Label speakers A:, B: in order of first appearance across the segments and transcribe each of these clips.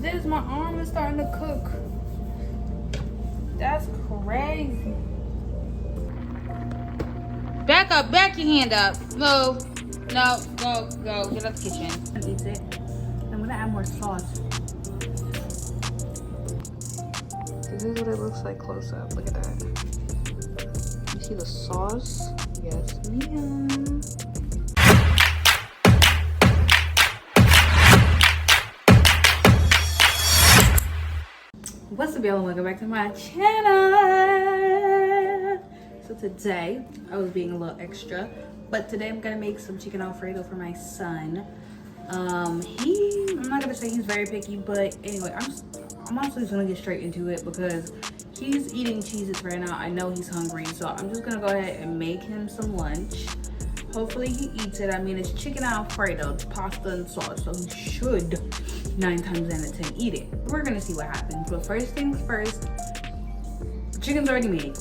A: this, my arm is starting to cook. That's crazy. Back up, back your hand up. Move. No, go, go. Get out the kitchen. Eat it. I'm gonna add more sauce. This is what it looks like close up. Look at that. You see the sauce? Yes, ma'am. What's up, y'all, and welcome back to my channel. So today I was being a little extra, but today I'm gonna make some chicken Alfredo for my son. I'm not gonna say he's very picky, but anyway, I'm honestly just gonna get straight into it because he's eating Cheez-Its right now. I know he's hungry, so I'm just gonna go ahead and make him some lunch. Hopefully he eats it. I mean, it's chicken Alfredo, it's pasta and sauce, so he should 9 times out of 10 eat it. We're gonna see what happens. But first things first, the chicken's already made.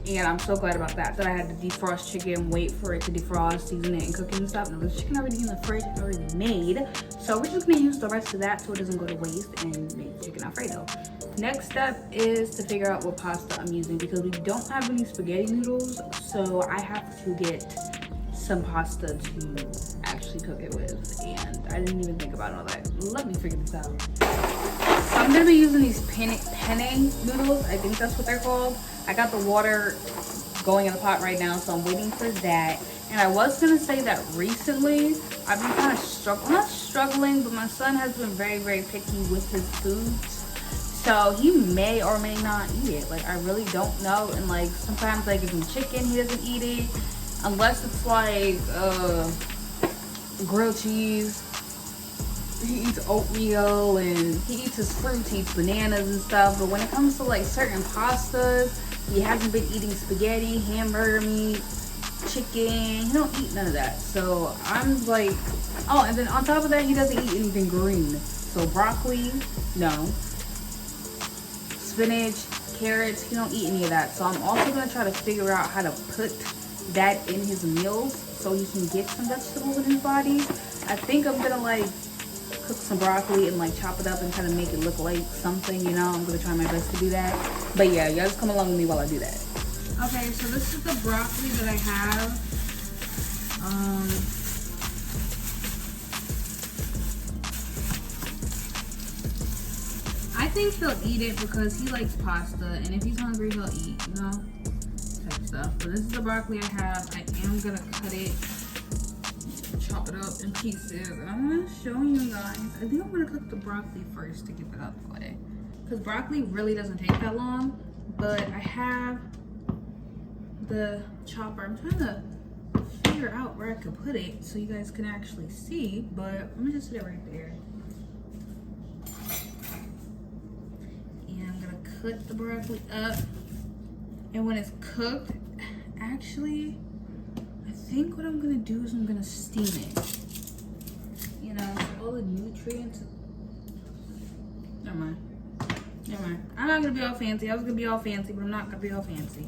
A: And I'm so glad about that I had to defrost chicken, wait for it to defrost, season it, and cook it and stuff. Now the chicken already in the fridge, already made. So we're just gonna use the rest of that so it doesn't go to waste and make chicken Alfredo. Next step is to figure out what pasta I'm using because we don't have any spaghetti noodles. So I have to get some pasta to actually cook it with. And I didn't even think about all that. Let me figure this out. So I'm gonna be using these penne noodles. I think that's what they're called. I got the water going in the pot right now, so I'm waiting for that. And I was gonna say that recently, I've been kind of not struggling, but my son has been very, very picky with his foods. So he may or may not eat it. Like, I really don't know. And like, sometimes I give him chicken, he doesn't eat it. Unless it's like grilled cheese. He eats oatmeal and he eats his fruits, he eats bananas and stuff. But when it comes to like certain pastas, he hasn't been eating spaghetti, hamburger meat, chicken. He don't eat none of that. So I'm like, oh, and then on top of that, he doesn't eat anything green. So broccoli, no. Spinach, carrots, he don't eat any of that. So I'm also gonna try to figure out how to put that in his meals so he can get some vegetables in his body. I think I'm gonna like cook some broccoli and like chop it up and kind of make it look like something, you know. I'm gonna try my best to do that. But yeah, y'all just come along with me while I do that. Okay, so this is the broccoli that I have. I think he'll eat it because he likes pasta, and if he's hungry, he'll eat, you know, type stuff. But this is the broccoli I have. I am gonna cut it, chop it up in pieces, and I want to show you guys. I think I'm gonna cook the broccoli first to get that out of the way, because broccoli really doesn't take that long. But I have the chopper. I'm trying to figure out where I could put it so you guys can actually see, but let me just put it right there. Cut the broccoli up, and when it's cooked, actually I think what I'm gonna do is I'm gonna steam it, you know, all the nutrients. Never mind, I'm not gonna be all fancy. I was gonna be all fancy, but I'm not gonna be all fancy.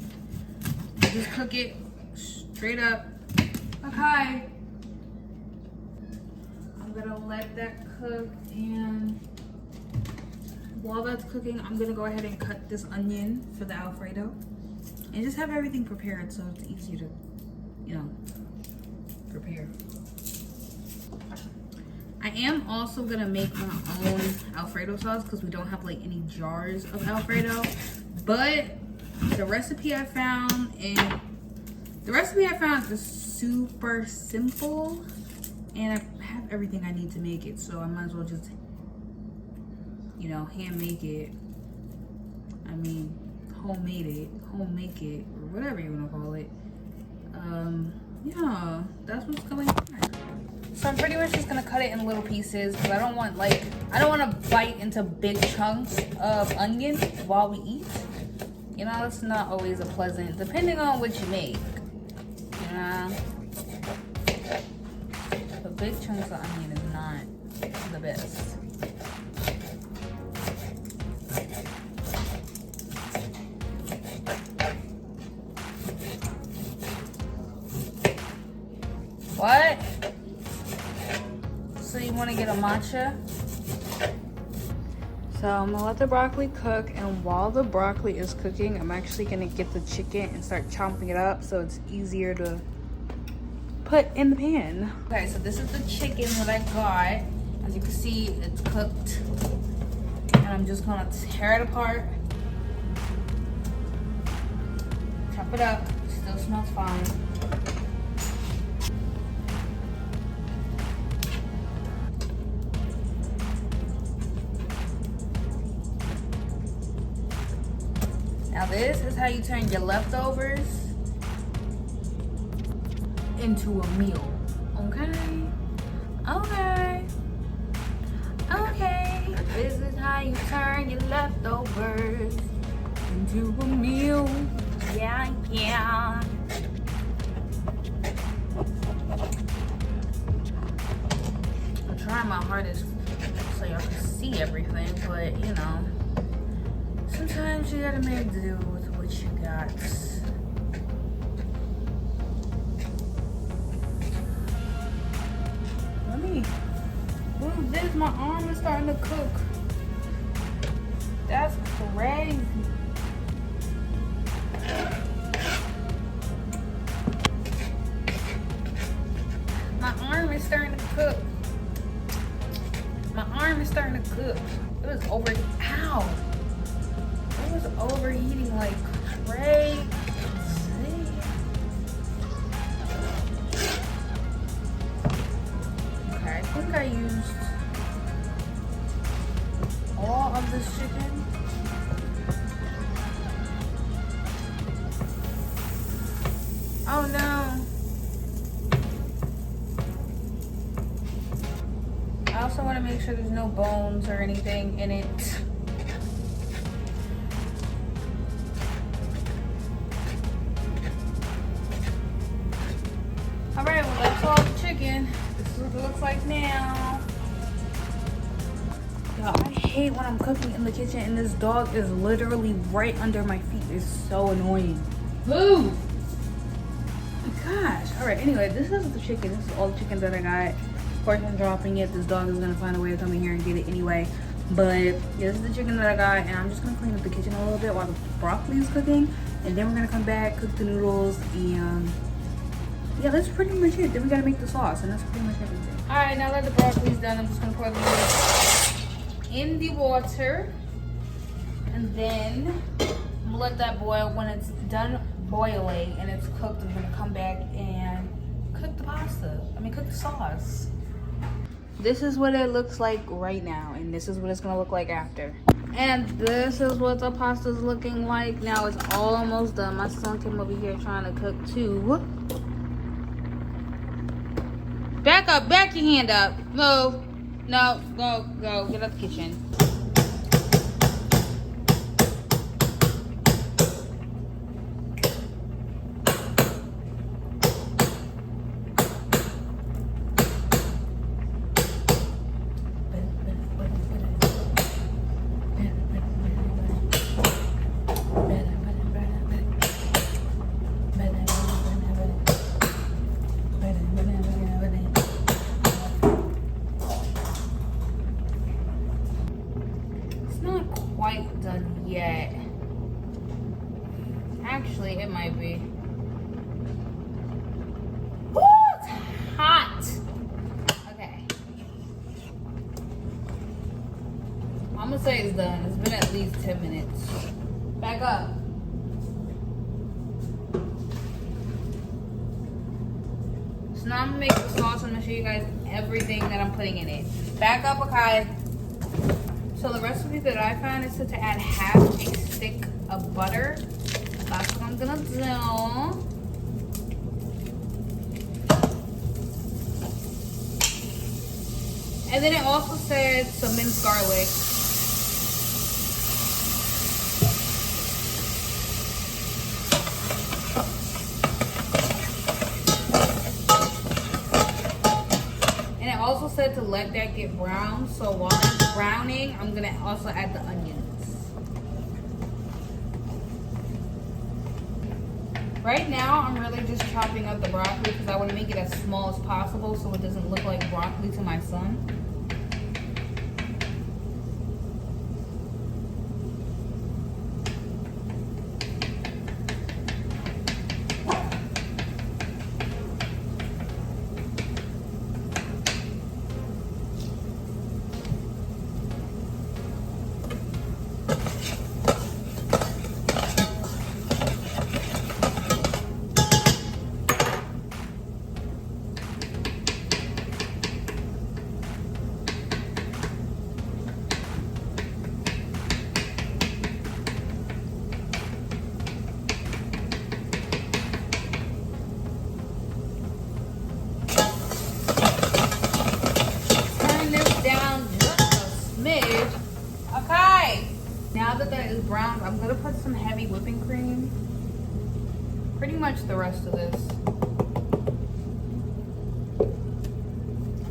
A: Just cook it straight up. Okay, I'm gonna let that cook, and while that's cooking, I'm gonna go ahead and cut this onion for the Alfredo and just have everything prepared so it's easy to, you know, prepare. I am also gonna make my own Alfredo sauce because we don't have like any jars of Alfredo. But the recipe I found is super simple, and I have everything I need to make it, so I might as well just, you know, hand make it. I mean, home make it, or whatever you want to call it. Yeah, that's what's going on. So I'm pretty much just gonna cut it in little pieces because I don't want to bite into big chunks of onion while we eat. You know, it's not always a pleasant, depending on what you make. You know, but big chunks of onion is not the best. What? So you want to get a matcha? So I'm gonna let the broccoli cook, and while the broccoli is cooking, I'm actually gonna get the chicken and start chopping it up so it's easier to put in the pan. Okay, so this is the chicken that I got. As you can see, it's cooked. And I'm just gonna tear it apart. Chop it up. It still smells fine. Now this is how you turn your leftovers into a meal. Okay? Okay. Okay. This is how you turn your leftovers into a meal. Yeah, yeah. I'm trying my hardest so y'all can see everything, but you know, sometimes you gotta make do with what you got. Let me move this. My arm is starting to cook. That's crazy. My arm is starting to cook. My arm is starting to cook. It was over. Ow! It was overheating like crazy. Okay, I think I used all of this chicken. Oh no. I also want to make sure there's no bones or anything in it. Alright, well that's all the chicken. This is what it looks like now. Yo, I hate when I'm cooking in the kitchen and this dog is literally right under my feet. It's so annoying. Move! Gosh. Alright, anyway, this is the chicken. This is all the chicken that I got. Of course, I'm dropping it. This dog is going to find a way to come in here and get it anyway. But yeah, this is the chicken that I got. And I'm just going to clean up the kitchen a little bit while the broccoli is cooking. And then we're going to come back, cook the noodles. And yeah, that's pretty much it. Then we got to make the sauce. And that's pretty much everything. Alright, now that the broccoli's done, I'm just going to pour the noodles in the water. And then I'm going to let that boil. When it's done boiling and it's cooked, I'm gonna come back and cook the pasta. Cook the sauce. This is what it looks like right now, and this is what it's gonna look like after. And this is what the pasta's looking like now. It's almost done. My son came over here trying to cook too. Back up, back your hand up. Move. No, go, get out the kitchen. Quite done yet. Actually, it might be. Woo, it's hot. Okay. I'm gonna say it's done. It's been at least 10 minutes. Back up. So now I'm gonna make the sauce. I'm gonna show you guys everything that I'm putting in it. Back up, okay. So the recipe that I found is to add half a stick of butter. That's what I'm gonna do. And then it also said some minced garlic. And it also said to let that get brown. So while it's browning, I'm gonna also add the onions. Right now, I'm really just chopping up the broccoli because I want to make it as small as possible so it doesn't look like broccoli to my son. that is brown. I'm gonna put some heavy whipping cream. Pretty much the rest of this.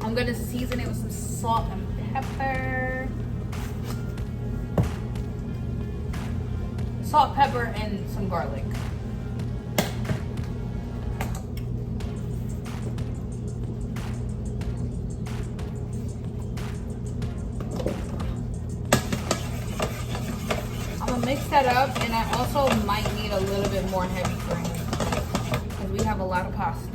A: I'm gonna season it with some salt and pepper. Salt, pepper, and some garlic. I'm gonna mix that up, and I also might need a little bit more heavy cream because we have a lot of pasta.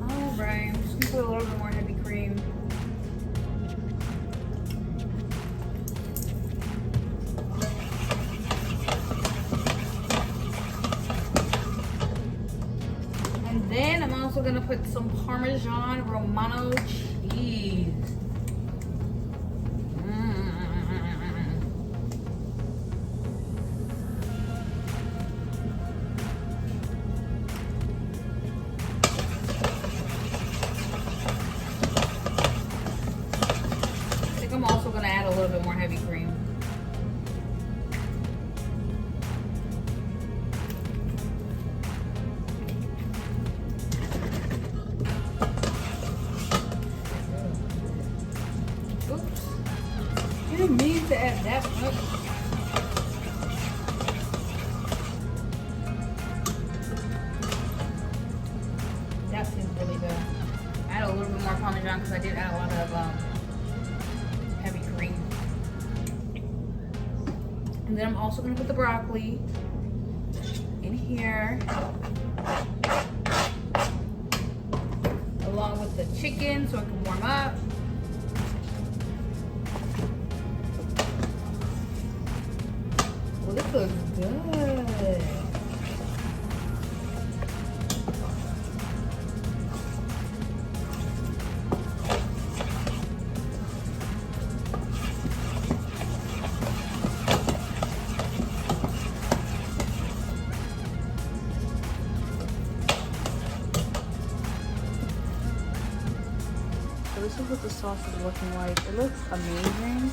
A: Alright, I'm just gonna put a little bit more heavy cream. And then I'm also gonna put some Parmesan Romano cheese. I'm also going to add a little bit more heavy cream. Oops. You didn't mean to add that much. That seems really good. Add a little bit more Parmesan because I did add a lot of heavy cream. And then I'm also gonna put the broccoli in here, along with the chicken so it can warm up. Well, this looks good. This is what the sauce is looking like. It looks amazing.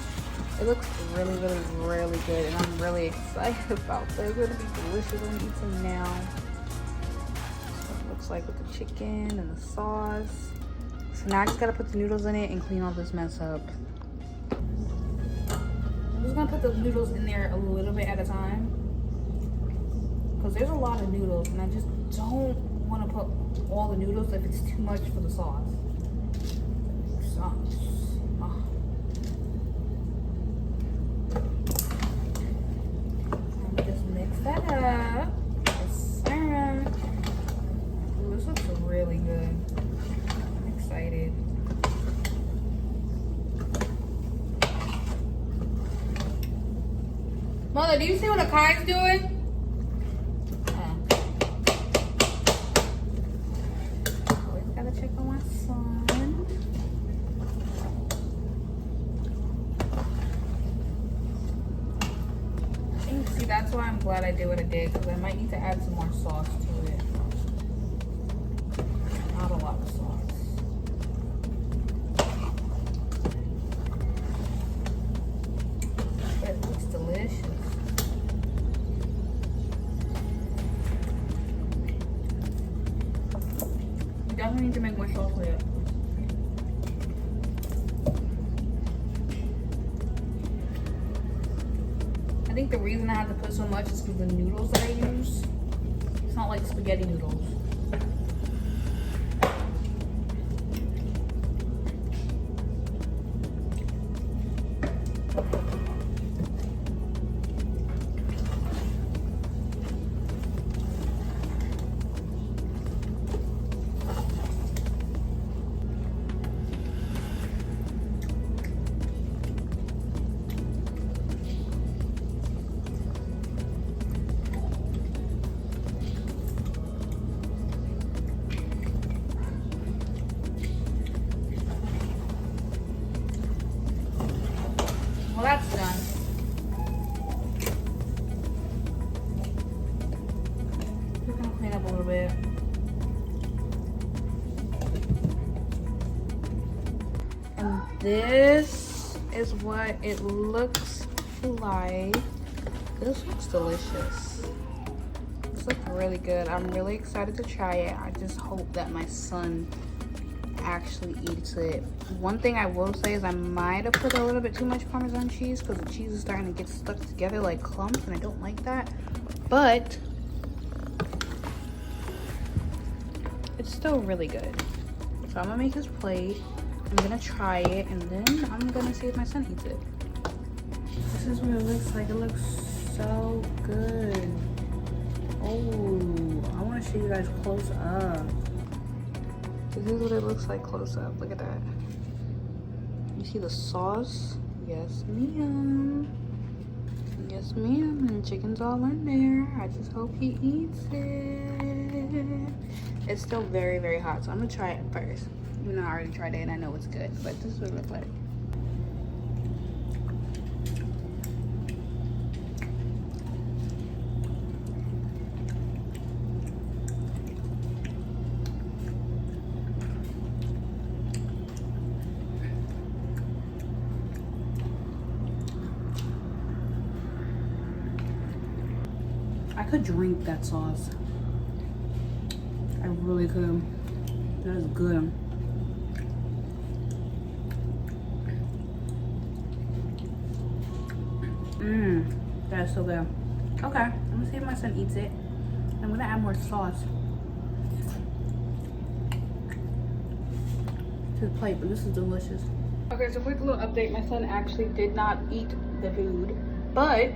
A: It looks really, really, really good, and I'm really excited about this. It's gonna be delicious when we eat some now. That's what it looks like with the chicken and the sauce. So now I just gotta put the noodles in it and clean all this mess up. I'm just gonna put the noodles in there a little bit at a time, because there's a lot of noodles, and I just don't want to put all the noodles if it's too much for the sauce. Let me just mix that up. Yes, sir. Ooh, this looks really good. I'm excited. Mother, do you see what Akai's doing? Always gotta check on my son. See, that's why I'm glad I did what I did, because I might need to add some more sauce to it. Not a lot of sauce. But it looks delicious. You definitely need to make more sauce with it. I think the reason I have to put so much is because the noodles that I use, it's not like spaghetti noodles. Well, that's done. We're gonna clean up a little bit. And this is what it looks like. This looks delicious. This looks really good. I'm really excited to try it. I just hope that my son actually eats it. One thing I will say is I might have put a little bit too much Parmesan cheese because the cheese is starting to get stuck together like clumps, and I don't like that. But it's still really good. So I'm gonna make his plate. I'm gonna try it, and then I'm gonna see if my son eats it. This is what it looks like. It looks so good. Oh, I want to show you guys close up. This is what it looks like close up. Look at that. You see the sauce? Yes, ma'am. Yes, ma'am. And the chicken's all in there. I just hope he eats it. It's still very, very hot, so I'm gonna try it first. Even though I already tried it and I know it's good, but this is what it looks like. I could drink that sauce. I really could. That is good. That's so good. Okay, I'm gonna see if my son eats it. I'm gonna add more sauce to the plate, but this is delicious. Okay, so quick little update. My son actually did not eat the food, but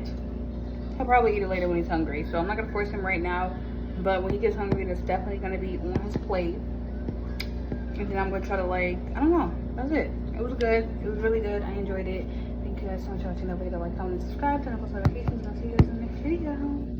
A: he'll probably eat it later when he's hungry. So I'm not gonna force him right now, but when he gets hungry, it's definitely gonna be on his plate. And then I'm gonna try to, like, I don't know. That's it. It was good. It was really good. I enjoyed it. Thank you guys so much for watching. Don't forget to like, comment, and subscribe, turn on post notifications, and I'll see you guys in the next video.